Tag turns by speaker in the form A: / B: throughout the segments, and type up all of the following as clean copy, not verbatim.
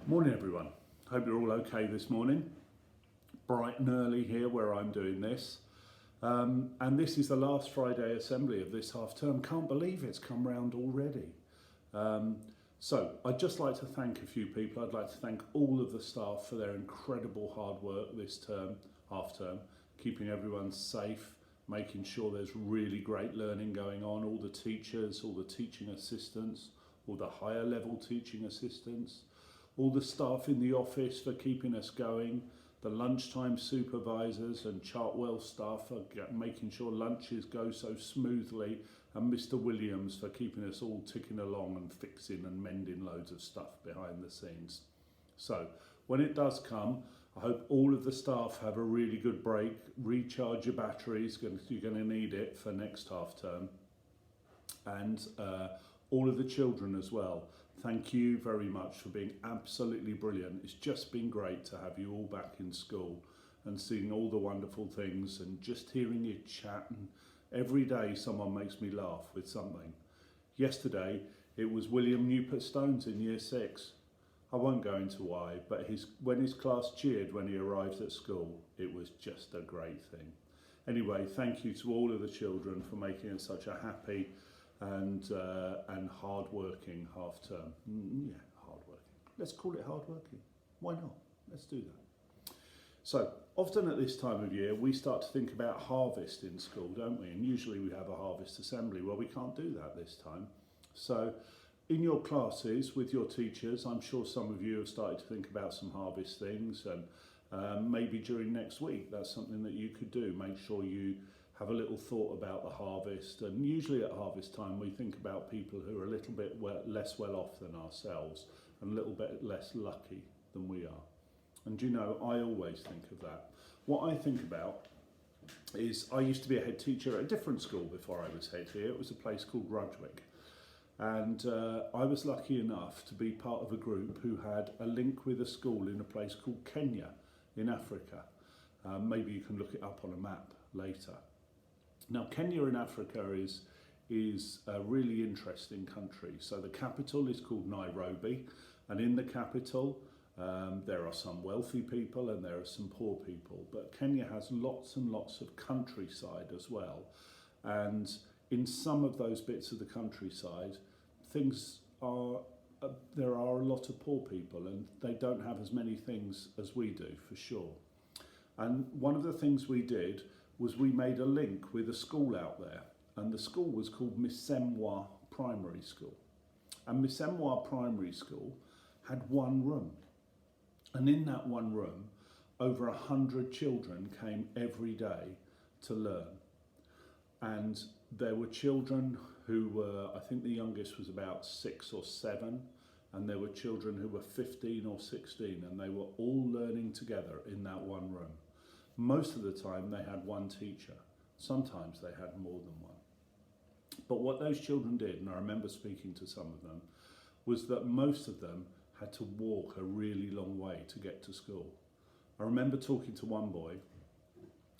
A: Morning everyone, hope you're all okay this morning. Bright and early here where I'm doing this. And this is the last Friday assembly of this half term. Can't believe it's come round already. So I'd just like to thank a few people. I'd like to thank all of the staff for their incredible hard work this term, half term, keeping everyone safe, making sure there's really great learning going on, all the teachers, all the teaching assistants, all the higher level teaching assistants, all the staff in the office for keeping us going, the lunchtime supervisors and Chartwell staff for making sure lunches go so smoothly, and Mr. Williams for keeping us all ticking along and fixing and mending loads of stuff behind the scenes. So when it does come, I hope all of the staff have a really good break, recharge your batteries, you're going to need it for next half term, and all of the children as well. Thank you very much for being absolutely brilliant. It's just been great to have you all back in school and seeing all the wonderful things and just hearing you chat. And every day someone makes me laugh with something. Yesterday it was William Newport-Stones in year 6. I won't go into why, but when his class cheered when he arrived at school, it was just a great thing. Anyway, thank you to all of the children for making it such a happy and hard-working half term. Yeah, hard-working. Let's call it hard-working. Why not? Let's do that. So often at this time of year, we start to think about harvest in school, don't we? And usually we have a harvest assembly. Well, we can't do that this time. So in your classes with your teachers, I'm sure some of you have started to think about some harvest things, and maybe during next week, that's something that you could do. Make sure you have a little thought about the harvest. And usually at harvest time we think about people who are a little bit less well off than ourselves and a little bit less lucky than we are. And you know, I always think of that. What I think about is I used to be a head teacher at a different school before I was head here. It was a place called Rudgwick. And I was lucky enough to be part of a group who had a link with a school in a place called Kenya in Africa. Maybe you can look it up on a map later. Now, Kenya in Africa is a really interesting country. So the capital is called Nairobi, and in the capital there are some wealthy people and there are some poor people. But Kenya has lots and lots of countryside as well. And in some of those bits of the countryside, there are a lot of poor people and they don't have as many things as we do, for sure. And one of the things we did was we made a link with a school out there, and the school was called Misemwa Primary School. And Misemwa Primary School had one room, and in that one room over 100 children came every day to learn. And there were children who were, I think the youngest was about 6 or 7, and there were children who were 15 or 16, and they were all learning together in that one room. Most of the time they had one teacher, sometimes they had more than one. But what those children did, and I remember speaking to some of them, was that most of them had to walk a really long way to get to school. I remember talking to one boy,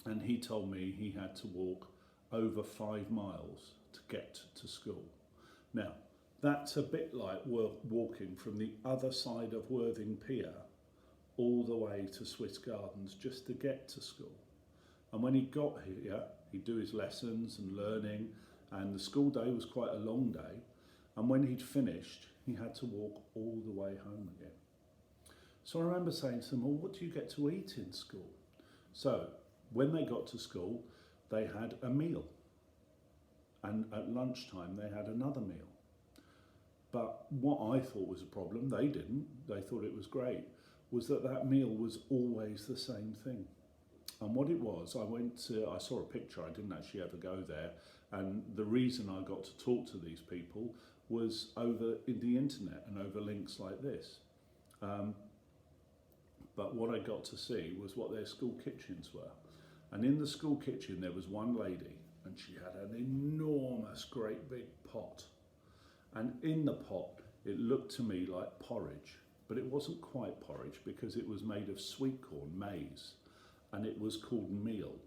A: and he told me he had to walk over 5 miles to get to school. Now, that's a bit like walking from the other side of Worthing Pier all the way to Swiss Gardens just to get to school. And when he got here, he'd do his lessons and learning, and the school day was quite a long day. And when he'd finished, he had to walk all the way home again. So I remember saying to them, well, what do you get to eat in school? So when they got to school, they had a meal. And at lunchtime, they had another meal. But what I thought was a problem, they didn't, they thought it was great, was that meal was always the same thing. And what it was, I saw a picture, I didn't actually ever go there, and the reason I got to talk to these people was over in the internet and over links like this. But what I got to see was what their school kitchens were. And in the school kitchen there was one lady, and she had an enormous great big pot. And in the pot it looked to me like porridge. But it wasn't quite porridge because it was made of sweet corn, maize, and it was called meal.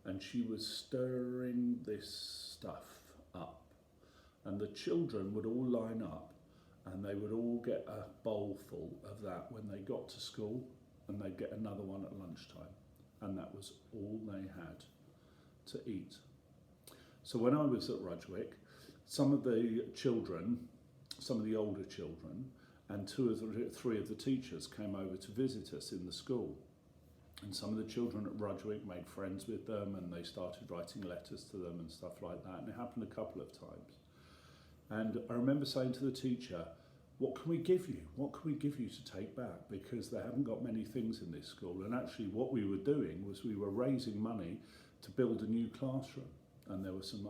A: And she was stirring this stuff up. And the children would all line up and they would all get a bowl full of that when they got to school, and they'd get another one at lunchtime, and that was all they had to eat. So when I was at Rudgwick, some of the children, some of the older children, and three of the teachers came over to visit us in the school. And some of the children at Rudgwick made friends with them, and they started writing letters to them and stuff like that. And it happened a couple of times. And I remember saying to the teacher, what can we give you? What can we give you to take back? Because they haven't got many things in this school. And actually what we were doing was we were raising money to build a new classroom. And there were some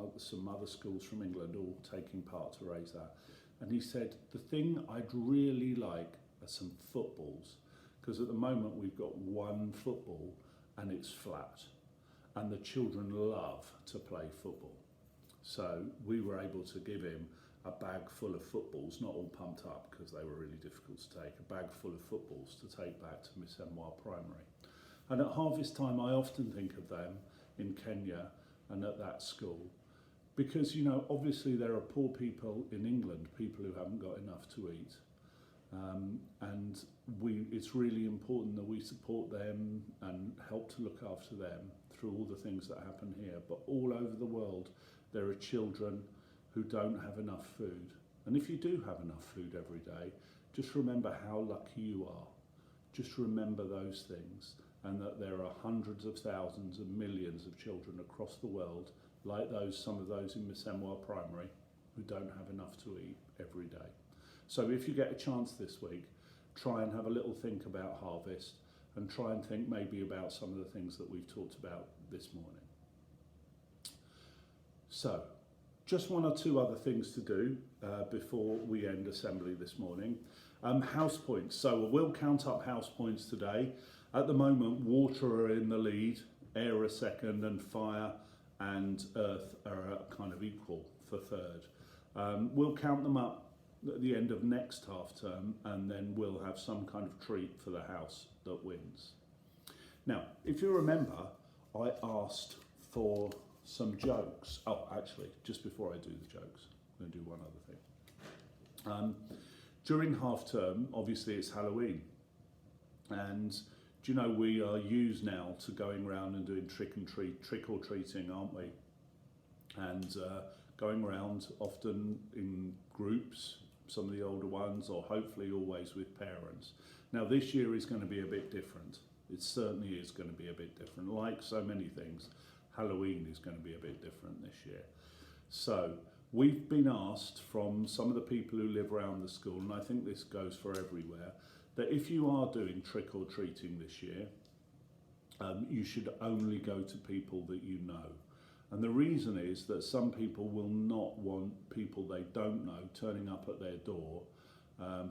A: other schools from England all taking part to raise that. And he said, the thing I'd really like are some footballs, because at the moment we've got one football and it's flat, and the children love to play football. So we were able to give him a bag full of footballs, not all pumped up because they were really difficult to take, a bag full of footballs to take back to Miss Emoir Primary. And at harvest time I often think of them in Kenya and at that school, because, you know, obviously there are poor people in England, people who haven't got enough to eat. And it's really important that we support them and help to look after them through all the things that happen here. But all over the world, there are children who don't have enough food. And if you do have enough food every day, just remember how lucky you are. Just remember those things, and that there are hundreds of thousands and millions of children across the world, like some of those in Miss Emoir Primary, who don't have enough to eat every day. So if you get a chance this week, try and have a little think about harvest, and try and think maybe about some of the things that we've talked about this morning. So, just one or two other things to do before we end assembly this morning. House points. So we'll count up house points today. At the moment, water are in the lead, air are second, and fire and earth are kind of equal for third. We'll count them up at the end of next half term, and then we'll have some kind of treat for the house that wins. Now, if you remember, I asked for some jokes. Oh, actually, just before I do the jokes, I'm going to do one other thing. During half term, obviously it's Halloween, and do you know we are used now to going around and doing trick or treating, aren't we? And going around often in groups, some of the older ones, or hopefully always with parents. Now this year is going to be a bit different. It certainly is going to be a bit different. Like so many things, Halloween is going to be a bit different this year. So we've been asked from some of the people who live around the school, and I think this goes for everywhere, that if you are doing trick or treating this year, you should only go to people that you know. And the reason is that some people will not want people they don't know turning up at their door,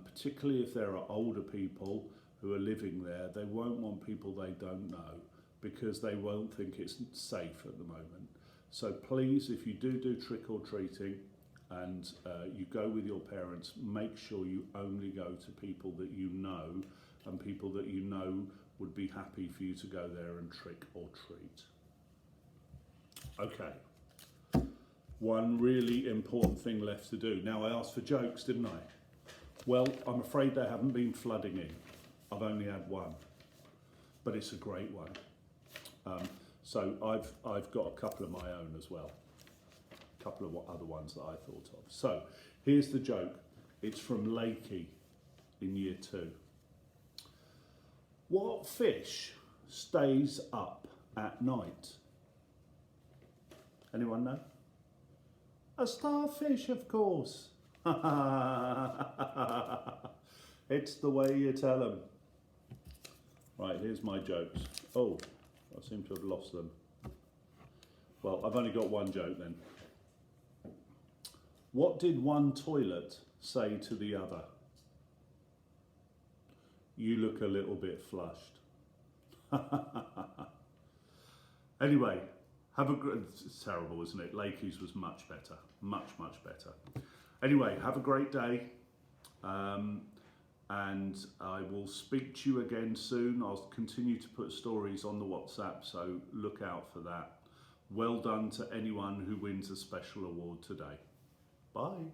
A: particularly if there are older people who are living there. They won't want people they don't know because they won't think it's safe at the moment. So please, if you do trick or treating and you go with your parents, make sure you only go to people that you know, and people that you know would be happy for you to go there and trick or treat. Okay, one really important thing left to do. Now, I asked for jokes, didn't I? Well, I'm afraid they haven't been flooding in. I've only had one, but it's a great one. So I've got a couple of my own as well, a couple of other ones that I thought of. So here's the joke. It's from Lakey in year 2. What fish stays up at night? Anyone know? A starfish, of course. It's the way you tell them. Right, here's my jokes. Oh, I seem to have lost them. Well, I've only got one joke then. What did one toilet say to the other? You look a little bit flushed. Anyway, have a good, it's terrible, isn't it? Lakey's was much better, much better. Anyway, have a great day. And I will speak to you again soon. I'll continue to put stories on the WhatsApp, so look out for that. Well done to anyone who wins a special award today. Bye.